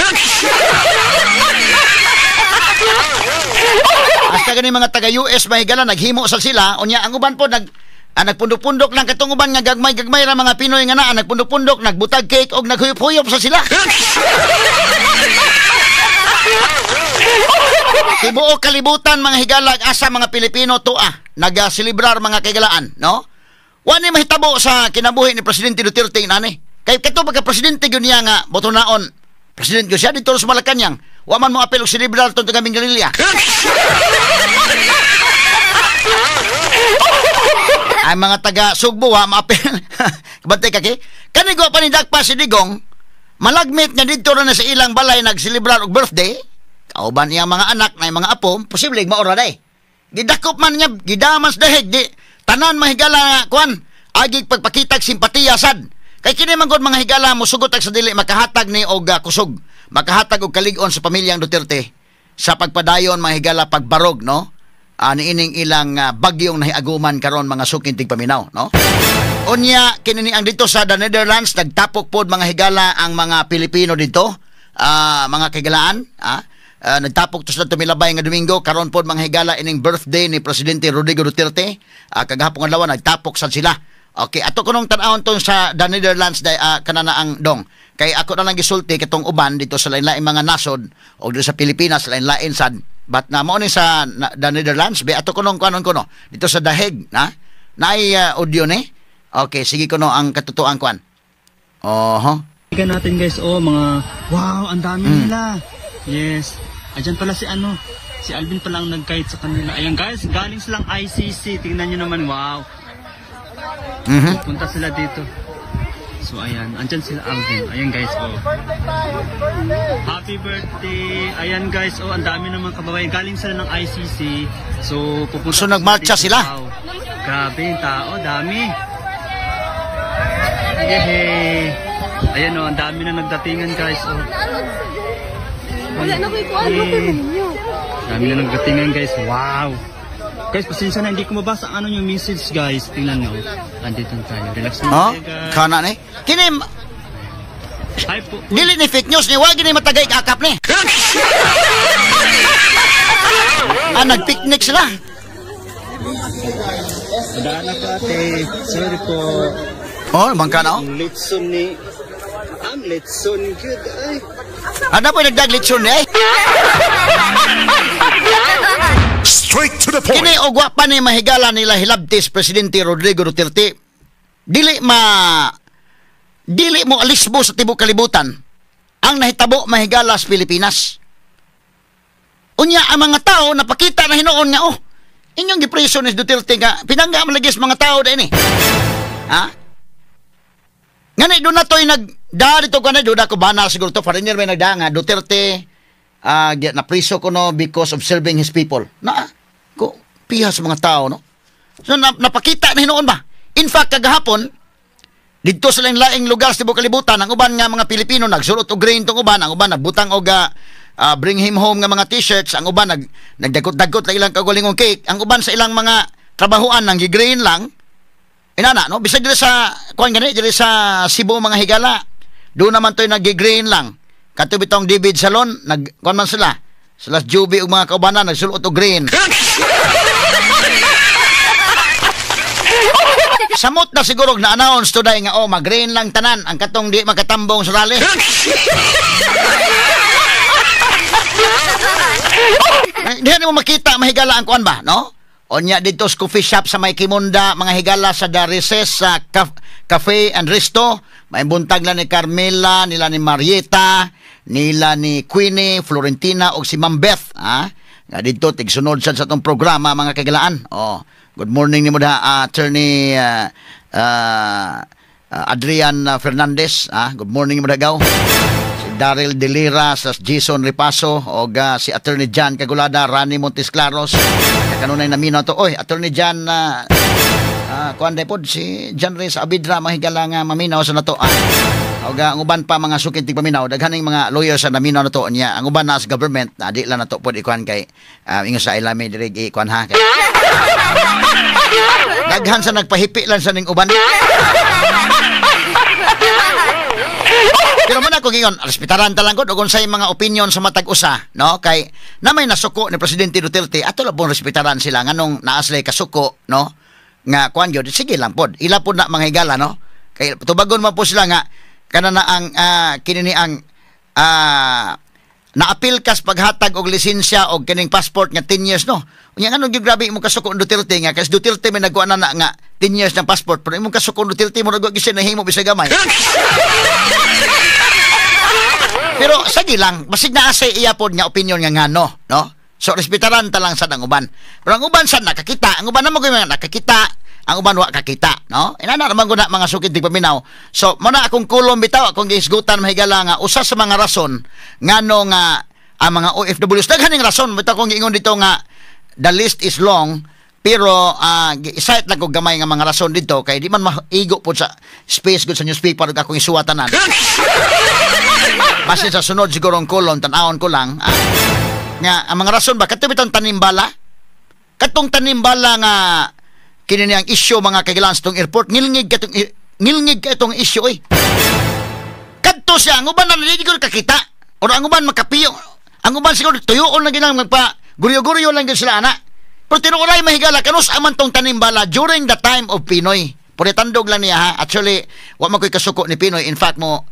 Hasta gani mga taga US mga higala naghimo sa sila unya ang uban po nagpundok-pundok lang katong uban nga gagmay-gagmay ra mga Pinoy nga naa nagpundok-pundok nagbutag cake og naghuyop-huyop sa sila. Tibuok kalibutan mga higala asa mga Pilipino nagaselebrar mga kagalaan no wani mahitabo sa kinabuhi ni Presidente Duterte nani kay kato pagka presidente gyud niya nga botonaon presidente gyud siya dito sa Malacañang wa man mo apel og selebrar tong taga Mindanilla ay mga taga Sugbo wa maapel kabantay kaki kanigo pa ni Dakpas si Digong malagmit nga dito na sa ilang balay nagselebrar og birthday kauban niya mga anak na mga apo posible maora day gidakop man niya gidamas dahig di tanan mahigala kuan agig pagpakitag simpatiya sad kay kini man gud mga higala mo sugot sa dili makahatag ni og kusog makahatag og kalig-on sa pamilyang Duterte sa pagpadayon mga higala pagbarog no niining ilang bagyong nahiaguman karon mga sukin tigpaminaw no unya kini ang dito sa the Netherlands nagtapok pod mga higala ang mga Pilipino dito mga kaigalaan, nagtapok to sa tumilabay nga Domingo karon pod mga higala ining birthday ni Presidente Rodrigo Duterte. Kagahapon nga lawan nagtapok sad sila. Okay, ato kunong tan-awon to sa the Netherlands kanana ang dong. Kay ako na lang gisulti katong uban dito sa lain-lain mga nasod o dito sa Pilipinas lain-lain sad. But na mo ni sa the Netherlands, be ato kunong kanon kuno dito sa The Hague, naay audio ni. Okay, sige kuno ang katutuan kuan. Tingnan natin guys, mga wow, ang dami nila. Yes. Ayan pala si Alvin pala ang nag-guide sa kanila. Ayan guys, galing silang ICC. Tingnan nyo naman, wow. Punta sila dito. So ayan, andyan sila Alvin. Ayan guys, happy birthday. Ayan guys, ang dami naman kababayan. Galing sila ng ICC. So pupunta nagmarcha sila. Wow. Grabe yung tao, dami. Yehey. Ayan ang dami na nagdatingan guys. Wala na ko ikuan mo pero ninyo. Dami na nagdatingan guys. Wow. Guys, pasensya na, hindi ko mabasa ano yung message guys. Tingnan nyo. Andito tayo. Relax mo guys. Kana ni. Kini Hi po. dili ni fake news ni wag ni matagay akap ni. Nagpicnic sila. Adaan na po ate. Sorry po. Mangka na Ang litson ni. Ang litson good ay. Ano po nagdaglitson ni Straight to the point. Kini ogwa pa ni mahigala nila hilabtis Presidente Rodrigo Duterte. Dili mo alisbo sa tibok kalibutan ang nahitabo mahigala sa Pilipinas. Unya ang mga tao napakita na hinuon nga inyong gipreso ni Duterte nga pinangga malagis mga tao din Ngani doon na to'y dito ko na doon ako banal siguro to foreigner may nagdanga Duterte na priso ko no because of serving his people. Ko piha sa mga tao no. So napakita na hinuon ba? In fact kagahapon dito sa laing lugar sa tibok kalibutan ang uban nga mga Pilipino nagsulot og grain tong uban, ang uban nagbutang og bring him home nga mga t-shirts, ang uban nagdagkot-dagkot lang ilang kagulingong cake, ang uban sa ilang mga trabahuan nang gigrain lang. Inana no bisag diri sa kuan gani diri sa Cebu mga higala. Doon naman to'y nag-grain lang. Kato bitong David Salon, kuan man sila. Sila Juby ug mga kaubanan nagsulot og grain. Samot na siguro na-announce today nga mag-grain lang tanan ang katong di makatambong sa rally. Diyan mo makita mahigala ang kuan ba, no? Onya dito sa coffee shop sa May Kimunda, mga higala sa The Recess sa Cafe and Resto. May buntag lang ni Carmela, nila ni Marieta, nila ni Queenie, Florentina o si Ma'am Beth. Nga dito, tigsunod sa itong programa, mga kagilaan. Good morning ni mo da, Attorney Adrian Fernandez. Good morning mo da, gaw. Daryl Delira, sa Jason Ripaso, o si Attorney Jan Kagulada, Rani Montes Claros. Kanunay na minaw to. Attorney Jan, kuan po, si Jan Reyes Abidra, mahigala nga maminaw sa nato. O ang uban pa mga sukintig paminaw, daghaning mga lawyers sa naminaw na to niya. Ang uban na sa government, di lang na to po ikuan kay, ingon sa ilami, dirig ikuan ha. Kay, daghan sa nagpahipi lang sa ning uban. Pero muna ko giyon, respetaran talang ko kung say mga opinion sa matag usa, no? Kay na may nasuko ni Presidente Duterte, ato lang pong respetaran sila nganong naaslay kasuko, no? Nga kuan gyud, sige lang pod. Ila pod na mga higala, no? Kay tubagon man po sila nga kanana ang kinini ang naapil kas paghatag og lisensya og kining passport nga 10 years, no? Unya nganong gyud grabe mo kasuko Duterte nga kasi Duterte may nagkuan na nga 10 years ng passport pero imong kasuko Duterte mo nagwa gyud nahimo bisag gamay. Pero sige lang, basig na asay iya pod nga opinion nga ngano, no? So respetaran ta lang sa ang uban. Pero ang uban sa nakakita, ang uban namo gyud nakakita, ang uban wa kakita, no? Inana naman guna mga sukid tig paminaw. So mo na akong kulom bitaw, akong giisgutan mahigala nga usa sa mga rason ngano nga ang mga OFWs daghaning rason bitaw kong giingon dito nga the list is long. Pero isayt lang ko gamay nga mga rason dito kay di man maigo po sa space gud sa newspaper ug akong isuwatanan. Basin sa sunod siguro ang kolon tan-awon ko lang nga ang mga rason ba katong bitong tanimbala. Katong tanimbala nga kini ang issue mga kagilans tong airport ngilngig ka itong issue Kadto siya ang uban na hindi ko kakita. Or ang uban makapiyo. Ang uban siguro tuyoon lang ginang magpa guryo-guryo lang gyud sila ana. Pero tinuulay mahigala kanus aman tong tanimbala during the time of Pinoy. Puri tandog lang niya ha. Actually, wa man koy kasuko ni Pinoy. In fact mo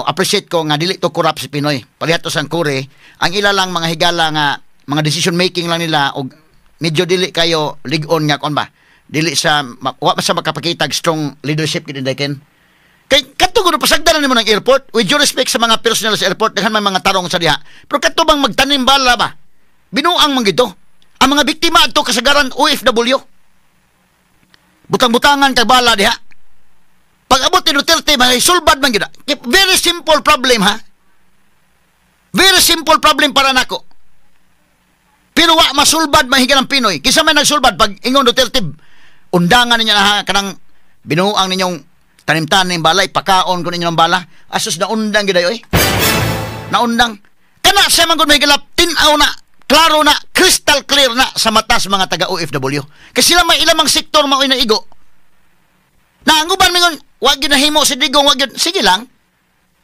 appreciate ko nga dili to corrupt si Pinoy. Palihat to sang kure, ang ila lang mga higala nga mga decision making lang nila og medyo dili kayo ligon nga kon ba. Dili sa wa sa makapakita strong leadership kini daken. Kay katugod pasagdanan nimo ng airport with due respect sa mga personnel sa airport daghan may mga tarong sa diha. Pero katubang magtanim bala ba? Binuang man gito. Ang mga biktima adto kasagaran OFW. Butang-butangan kag bala diha. Pag abot ni Duterte sulbad man gid. Very simple problem ha. Very simple problem para nako. Pero wa masulbad mahiga ng Pinoy. Kisa may nagsulbad pag ingon Duterte undangan ninyo na kanang binuang ninyong tanim-tanim balay pakaon ko ninyo ng bala. Asus na undang gid ayo naundang. Kana sa man gud mahigalap tin-aw na klaro na crystal clear na sa mata sa mga taga OFW. Kasi sila may ilamang sektor mao inaigo. Na ang uban mingon wa gyud nahimo si Digong wa gyud sige lang.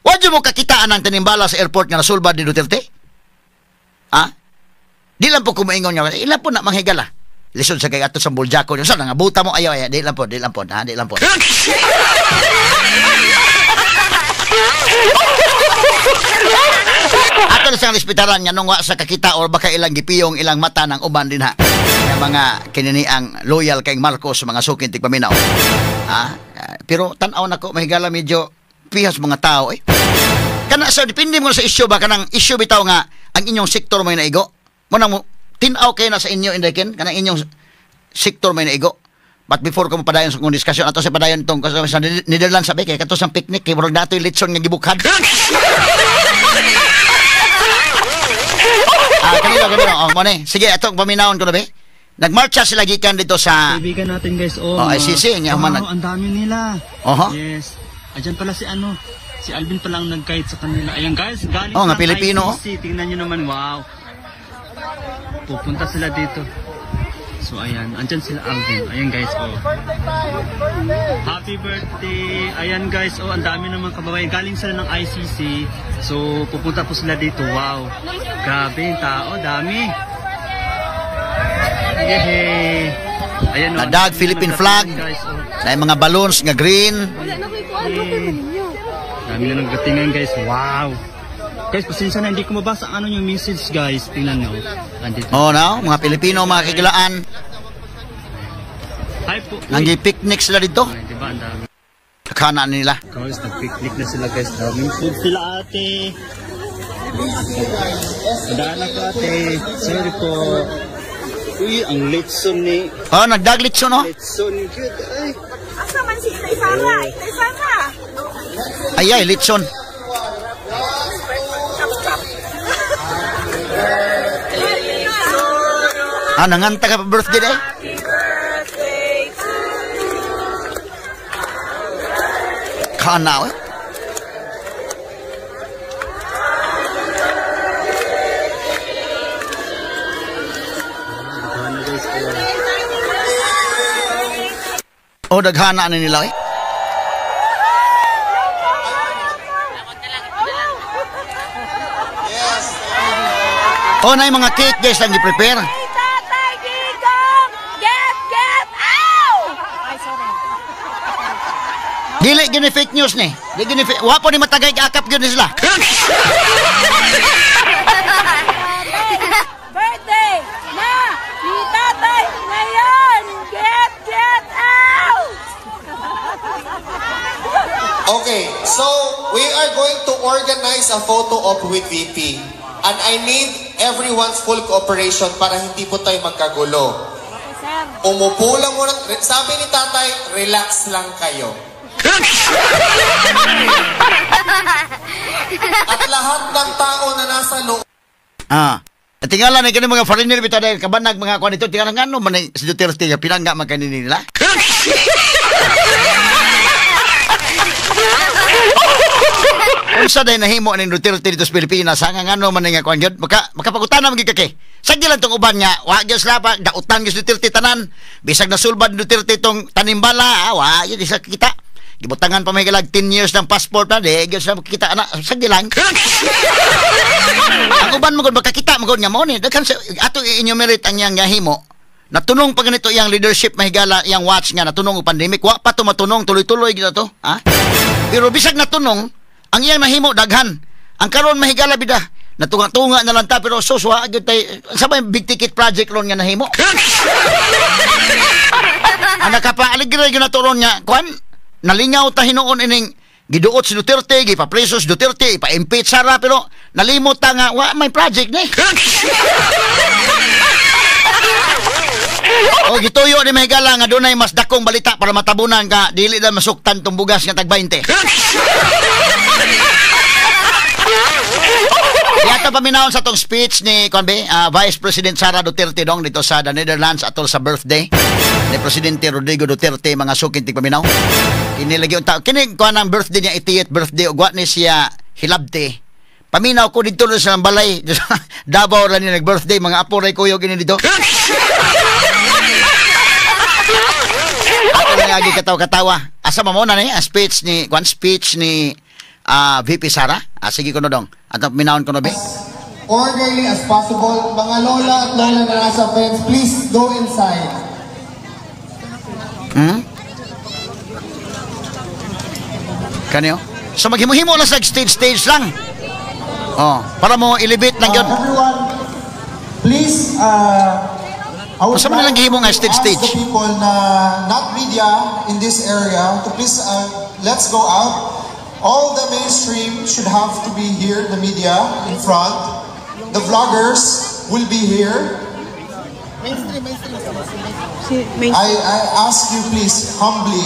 Wa gyud mo kakitaan ang tanimbala sa airport nga nasulbad ni Duterte. Ha? Di lang po kumaingon nga ila po na manghigala. Lisod sa kay ato sa buljako. Sa nga buta mo ayaw di lang po ha di lang po. Ato na siyang respetaran nga nung wa sa kakita or baka ilang gipiyong ilang mata ng uban din ha. Nga mga kininiang loyal kay Marcos mga sukin tigpaminaw. Ha? Pero tanaw nako mahigala medyo pihas mga tao Kana sa depende mo sa issue ba kanang issue bitaw nga ang inyong sektor may naigo. Mo nang tinaw kay na sa inyo indiken kanang inyong sektor may naigo. But before ko mapadayon sa kong diskusyon ato sa padayon tong sa Netherlands sabi kay kato sang picnic kay murag nato litson nga gibukhad. Kanino mo ni. Sige atong paminawon ko na be. Nagmarcha sila gikan dito sa kaibigan natin guys ICC nya man. Ang dami nila. Oho. Yes. Ayan pala si si Alvin pala ang nag-guide sa kanila. Ayan guys, galing nga Pilipino. ICC. Tingnan niyo naman, wow. Pupunta sila dito. So ayan, andyan sila Alvin. Ayan guys, Happy birthday. Ayan guys, ang dami naman kababayan. Galing sila ng ICC. So pupunta po sila dito. Wow. Grabe, tao, dami. Yehey. Ayan Nadag Philippine flag. Na mga balloons nga green. Dami na nagdatingan guys. Wow. Guys, pasensya na, hindi ko mabasa ang yung message guys. Tingnan nyo. Andito. Mga Pilipino, mga kikilaan. Hi po. Nanggi-picnic sila dito. Ay, diba, ang dami. Kakanaan nila. Guys, nag-picnic na sila guys. Daming food sila ate. Madaan ako ate. Sorry po. Uy, ang litson ni. Nagdag litson Litson good. Ay. Asa man si Itay Sara? Itay Sara! Ay, litson. Nanganta ka pa birthday day? Kana daghana na nila na yung mga cake guys lang i-prepare. Tatay Digong! Get out! Ay, sorry. Dili gini fake news ni. Wapo ni matagay akap gyud sila. Birthday na ni Tatay ngayon! Get out! Okay, so we are going to organize a photo op with VP. And I need everyone's full cooperation para hindi po tayo magkagulo. Okay, sir. Umupo lang muna. Sabi ni Tatay, relax lang kayo. At lahat ng tao na nasa loob. Tingala na kini mga foreigner bitaw dahil kabanag mga kuan ito. Tingala nga no man si Duterte nga pinangga man kanini nila. Unsa day nahimo ni Duterte dito sa Pilipinas nga ngano man nga kuan gyud makapagutan man gyud kay sagdi lang tong uban nga wa gyud sila pa daotan gyud Duterte tanan bisag nasulbad ni Duterte tong tanimbala wa gyud isa kita gibutangan pa may galag 10 years ng passport na di gyud sa kita ana sa gilang. Ang uban mo gud makakita mo gud nga mo ni daghan sa ato i-enumerate ang yang himo. Natunong pa ganito yang leadership mahigala yang watch nga natunong og pandemic wa pa to matunong tuloy-tuloy gid to, ha? Pero bisag natunong ang iyang nahimo daghan. Ang karon mahigala bida natunga-tunga na lang ta pero suswa gyud tay sabay big ticket project ron nga nahimo. Ang nakapaaligre gyud naturon nga kwan nalingaw ta hinuon ining giduot si Duterte gipapreso si Duterte ipa-impeach Sara pero nalimot ta nga wa may project ni. O gituyo ni mahigala nga dunay mas dakong balita para matabunan ka dili na masuktan tong bugas nga tag 20. Yata paminahon sa tong speech ni Vice President Sara Duterte dong dito sa the Netherlands atol sa birthday ni Presidente Rodrigo Duterte mga sukin tig paminaw. Kini lagi unta kini kuan ang birthday niya 88th birthday ug wa ni siya hilabte. Paminaw ko dito sa balay Davao ra ni nag-birthday mga apo ray kuyo gini dito. Ako nga agi katawa-katawa. Asa mo na ni speech ni VP Sara. Sige ko no dong. At minahon ko no be. Orderly as possible. Mga lola at lola na nasa fence, please go inside. Kanyo? So maghimo-himo lang sa stage lang. Oh, para mo elevate lang yun. Everyone, please, I would Masama nilang gihimo nga stage. ask the people na not media in this area to please, let's go out. All the mainstream should have to be here, the media in front. The vloggers will be here. I ask you please, humbly,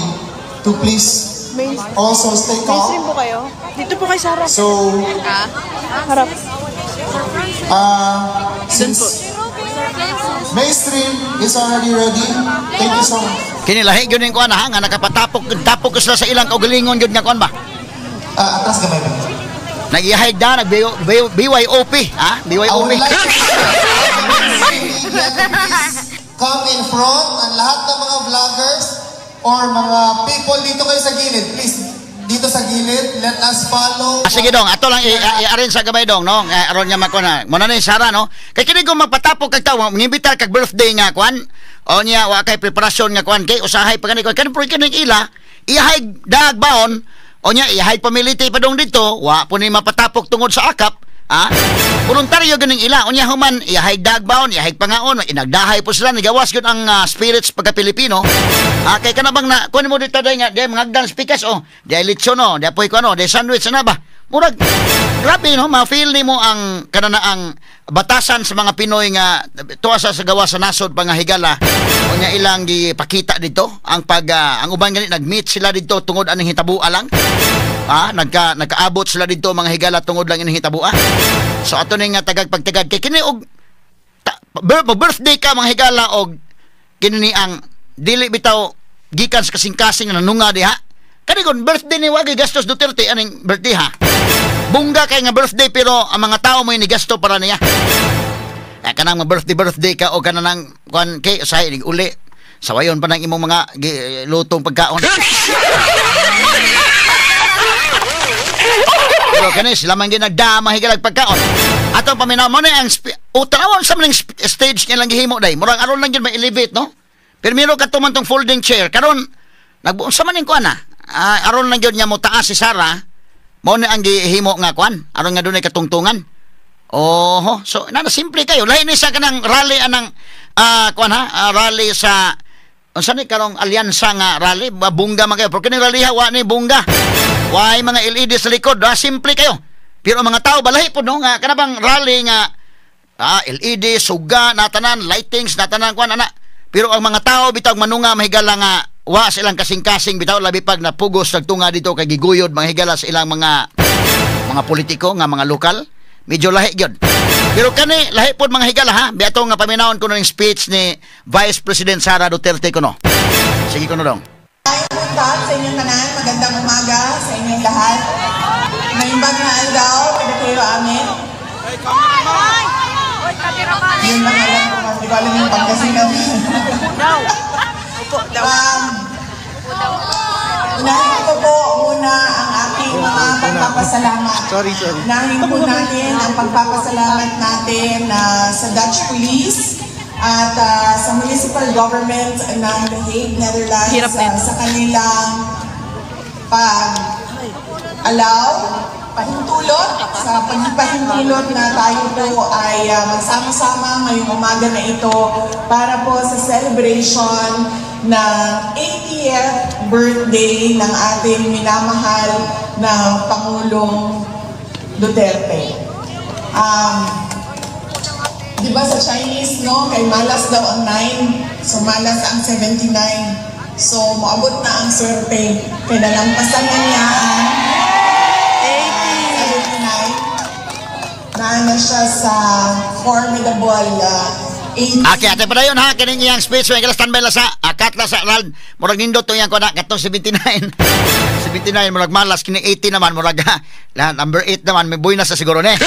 to please also stay Mainstream calm. po kayo? Dito po kay Sarah. So, Harap. since mainstream is already ready, thank you so much. Kinilahi gyud ning kuan ha nga nakapatapok ko sila sa ilang kaugalingon gyud nga kuan ba? Atas gamay ba? Nag-ihide na, BYOP, ha? I would BYOP. like to come in front ang lahat ng mga vloggers or mga people dito kayo sa gilid. Please, dito sa gilid, let us follow. Sige dong, ato lang i-arrange sa gabay dong, no? Aron niya makuna. Muna ni Sara, no? Kay kini kung magpatapok kag tawo, ngimbitar kag birthday nga kwan. O niya wa kay preparasyon nga kwan kay usahay pa kani kani pro kini ila, ihayg dag baon. O niya, ihayg pamiliti pa dong dito, wa po ni mapatapok tungod sa akap, ha? Voluntaryo ganing ila, o niya human, ihayg dagbaon, ihayg pangaon, inagdahay po sila, nigawas yun ang spirits pagka-Pilipino. Kay ka na bang na, kunin mo dito dahi nga, diya mangagdan speakers, diya lechon, diya po'y ko, diya sandwich, na ba? Murag, grabe, no? Ma-feel ni mo ang, kananaang batasan sa mga Pinoy nga, tuwa sa gawa sa nasod, pang higala, o niya ilang gipakita dito, ang uban ganit, nag-meet sila dito, tungod anong hitabua lang, nagkaabot sila dito, mga higala, tungod lang ining hitabua. So, ato na nga tagag-pagtagag, kay kini, birthday ka, mga higala, og, kini ang, dili bitaw, gikan sa kasing-kasing, nanunga diha, kani birthday ni Wagi Gastos Duterte, aning birthday ha? Bungga kay nga birthday pero ang mga tao mo inigasto para niya. Kanang birthday ka o kanang kuan kay usahay uli. Sawayon pa nang imong mga lutong pagkaon. Pero kani sila man ginagdama higalag pagkaon. Ato paminaw mo na ang utrawon sa maning stage nga lang gihimo day. Murag aron lang gyud may elevate no. Pero meron ka tuman tong folding chair karon nagbuon sa maning kuan aron lang gyud nya mo taas si Sara. Mao na ang gihimo nga kwan aron nga dunay katungtungan. Oho, so na simple kayo. Lahi ni sa kanang rally anang rally sa unsa ni karong alyansa nga rally bungga man kayo. Pero kini rally wa ni bungga. Way mga LED sa likod, simple kayo. Pero mga tao balahi po no nga kanabang rally nga LED suga natanan lightings natanan kwan ana. Pero ang mga tao bitag manunga mahigala nga wa silang kasing-kasing bitaw labi pag napugos nagtunga dito kay giguyod mga higala sa ilang mga politiko nga mga lokal medyo lahi gyud pero kani lahi pod mga higala ha biato nga paminawon ko ng speech ni Vice President Sara Duterte kuno sige kuno dong sa inyong tanan magandang umaga sa inyong lahat naimbag na aldaw pinakiro amin yun lang alam ko di ba alam yung pagkasinan Unahin ko po muna ang aking mga pagpapasalamat. Unahin po natin ang pagpapasalamat natin sa Dutch Police at sa municipal government ng The Hague, Netherlands sa kanilang pag-allow, pahintulot, sa pagpahintulot na tayo po ay magsama-sama ngayong umaga na ito para po sa celebration ng 80th birthday ng ating minamahal na Pangulong Duterte. Di ba sa Chinese, no? Kay malas daw ang 9, so malas ang 79. So, moabot na ang swerte. Kaya nalampasan na niya ang 79. Na siya sa formidable 80. Okay, ate pa yun ha, kining iyang speech, may kalas standby la sa akat la sa ral, murag nindot to iyang kuna, katong 79. 79, murag malas, kining 80 naman, murag number 8 naman, may buhay na sa siguro ne.